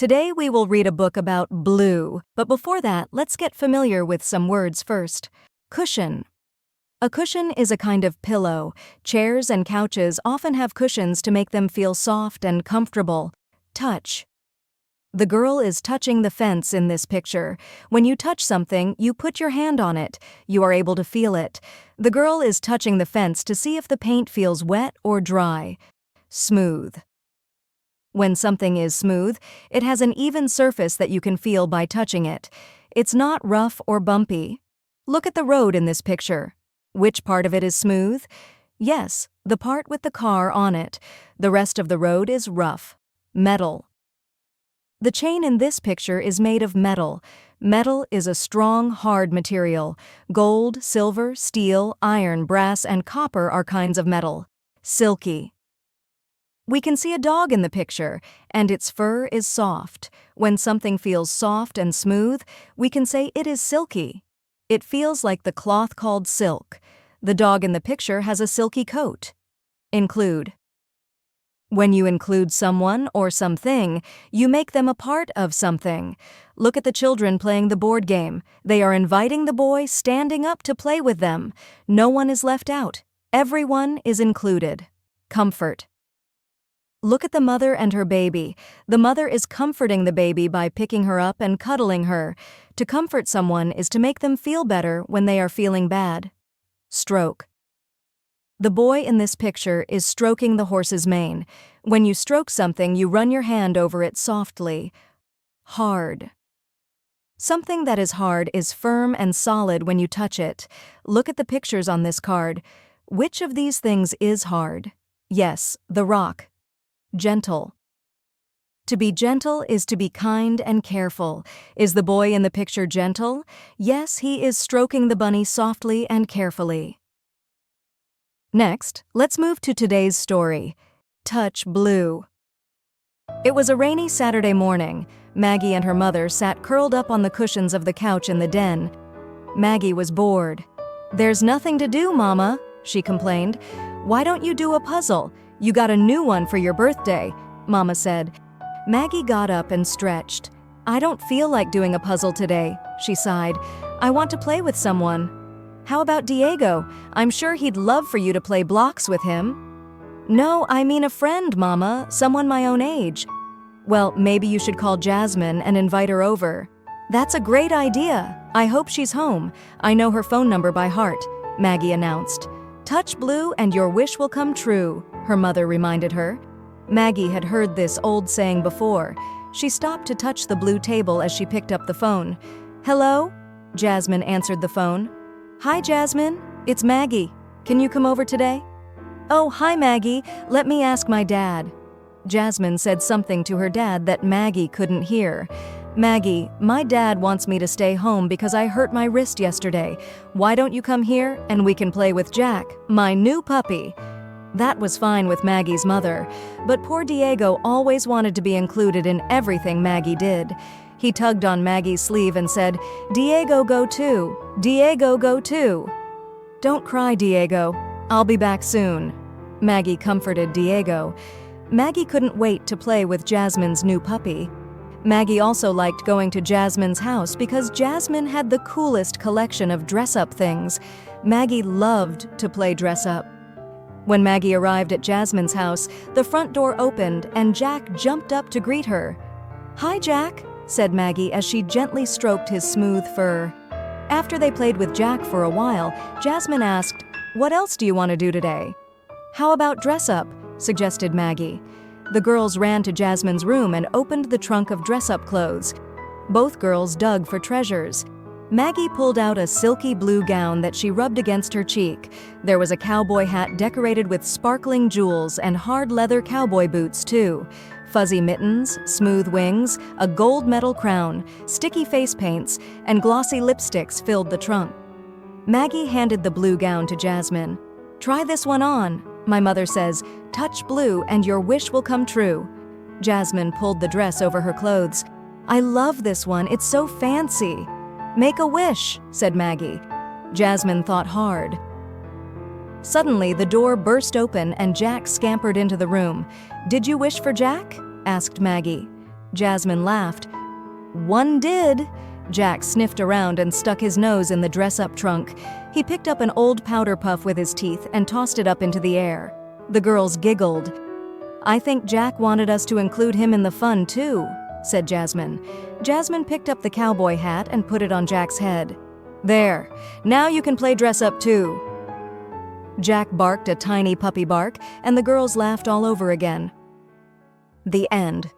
Today we will read a book about blue, but before that, let's get familiar with some words first. Cushion. A cushion is a kind of pillow. Chairs and couches often have cushions to make them feel soft and comfortable. Touch. The girl is touching the fence in this picture. When you touch something, you put your hand on it. You are able to feel it. The girl is touching the fence to see if the paint feels wet or dry. Smooth. When something is smooth, it has an even surface that you can feel by touching it. It's not rough or bumpy. Look at the road in this picture. Which part of it is smooth? Yes, the part with the car on it. The rest of the road is rough. Metal. The chain in this picture is made of metal. Metal is a strong, hard material. Gold, silver, steel, iron, brass, and copper are kinds of metal. Silky. We can see a dog in the picture, and its fur is soft. When something feels soft and smooth, we can say it is silky. It feels like the cloth called silk. The dog in the picture has a silky coat. Include. When you include someone or something, you make them a part of something. Look at the children playing the board game. They are inviting the boy standing up to play with them. No one is left out. Everyone is included. Comfort. Look at the mother and her baby. The mother is comforting the baby by picking her up and cuddling her. To comfort someone is to make them feel better when they are feeling bad. Stroke. The boy in this picture is stroking the horse's mane. When you stroke something, you run your hand over it softly. Hard. Something that is hard is firm and solid when you touch it. Look at the pictures on this card. Which of these things is hard? Yes, the rock. Gentle. To be gentle is to be kind and careful. Is the boy in the picture gentle? Yes, he is stroking the bunny softly and carefully. Next, let's move to today's story. Touch Blue. It was a rainy Saturday morning. Maggie and her mother sat curled up on the cushions of the couch in the den. Maggie was bored. "There's nothing to do, Mama," she complained. "Why don't you do a puzzle? You got a new one for your birthday," Mama said. Maggie got up and stretched. "I don't feel like doing a puzzle today," she sighed. "I want to play with someone." "How about Diego? I'm sure he'd love for you to play blocks with him." "No, I mean a friend, Mama, someone my own age." "Well, maybe you should call Jasmine and invite her over." "That's a great idea. I hope she's home. I know her phone number by heart," Maggie announced. "Touch blue and your wish will come true," her mother reminded her. Maggie had heard this old saying before. She stopped to touch the blue table as she picked up the phone. "Hello?" Jasmine answered the phone. "Hi, Jasmine. It's Maggie. Can you come over today?" "Oh, hi, Maggie. Let me ask my dad." Jasmine said something to her dad that Maggie couldn't hear. "Maggie, my dad wants me to stay home because I hurt my wrist yesterday. Why don't you come here and we can play with Jack, my new puppy?" That was fine with Maggie's mother, but poor Diego always wanted to be included in everything Maggie did. He tugged on Maggie's sleeve and said, "Diego, go too. Diego, go too." "Don't cry, Diego. I'll be back soon." Maggie comforted Diego. Maggie couldn't wait to play with Jasmine's new puppy. Maggie also liked going to Jasmine's house because Jasmine had the coolest collection of dress-up things. Maggie loved to play dress-up. When Maggie arrived at Jasmine's house, the front door opened and Jack jumped up to greet her. "Hi, Jack," said Maggie as she gently stroked his smooth fur. After they played with Jack for a while, Jasmine asked, "What else do you want to do today?" "How about dress-up?" suggested Maggie. The girls ran to Jasmine's room and opened the trunk of dress-up clothes. Both girls dug for treasures. Maggie pulled out a silky blue gown that she rubbed against her cheek. There was a cowboy hat decorated with sparkling jewels and hard leather cowboy boots, too. Fuzzy mittens, smooth wings, a gold metal crown, sticky face paints, and glossy lipsticks filled the trunk. Maggie handed the blue gown to Jasmine. "Try this one on. My mother says, 'Touch blue and your wish will come true.'" Jasmine pulled the dress over her clothes. "I love this one. It's so fancy." "Make a wish," said Maggie. Jasmine thought hard. Suddenly, the door burst open and Jack scampered into the room. "Did you wish for Jack?" asked Maggie. Jasmine laughed. "One did." Jack sniffed around and stuck his nose in the dress-up trunk. He picked up an old powder puff with his teeth and tossed it up into the air. The girls giggled. "I think Jack wanted us to include him in the fun, too," said Jasmine. Jasmine picked up the cowboy hat and put it on Jack's head. "There, now you can play dress-up, too." Jack barked a tiny puppy bark, and the girls laughed all over again. The end.